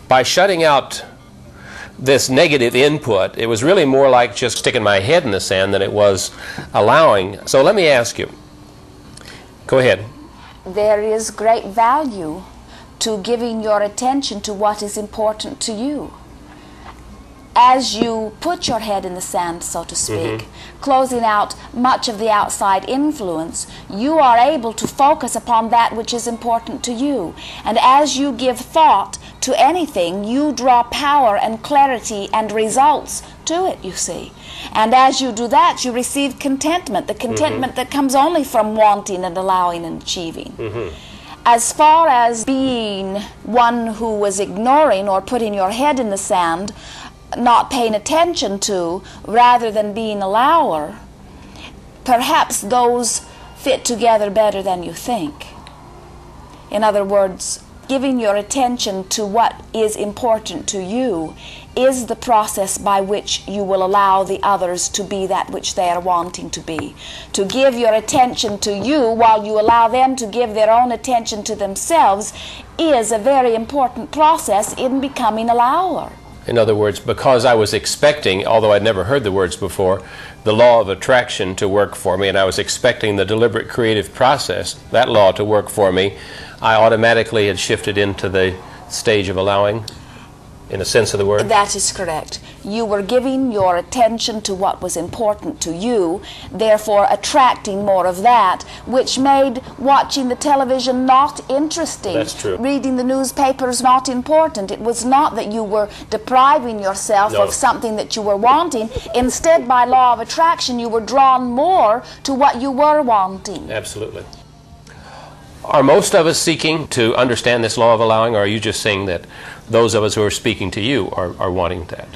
by shutting out this negative input, it was really more like just sticking my head in the sand than it was allowing. So let me ask you. Go ahead. There is great value to giving your attention to what is important to you. As you put your head in the sand, so to speak, closing out much of the outside influence, you are able to focus upon that which is important to you. And as you give thought to anything, you draw power and clarity and results to it, you see. And as you do that, you receive contentment, the contentment that comes only from wanting and allowing and achieving. As far as being one who was ignoring or putting your head in the sand, not paying attention to, rather than being a allower, perhaps those fit together better than you think. In other words, giving your attention to what is important to you is the process by which you will allow the others to be that which they are wanting to be. To give your attention to you while you allow them to give their own attention to themselves is a very important process in becoming a allower. In other words, because I was expecting, although I'd never heard the words before, the law of attraction to work for me, and I was expecting the deliberate creative process, that law to work for me, I automatically had shifted into the stage of allowing, in a sense of the word? That is correct. You were giving your attention to what was important to you, therefore attracting more of that, which made watching the television not interesting. That's true. Reading the newspapers not important. It was not that you were depriving yourself of something that you were wanting. Instead, by law of attraction, you were drawn more to what you were wanting. Absolutely. Are most of us seeking to understand this law of allowing, or are you just saying that those of us who are speaking to you are wanting that?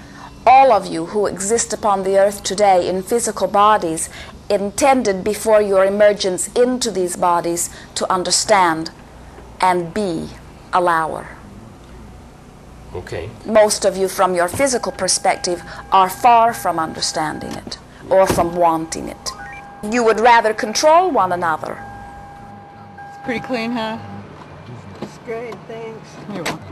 All of you who exist upon the earth today in physical bodies intended before your emergence into these bodies to understand and be a allower. Okay. Most of you from your physical perspective are far from understanding it or from wanting it. You would rather control one another. Pretty clean, huh? It's great, thanks. You're welcome.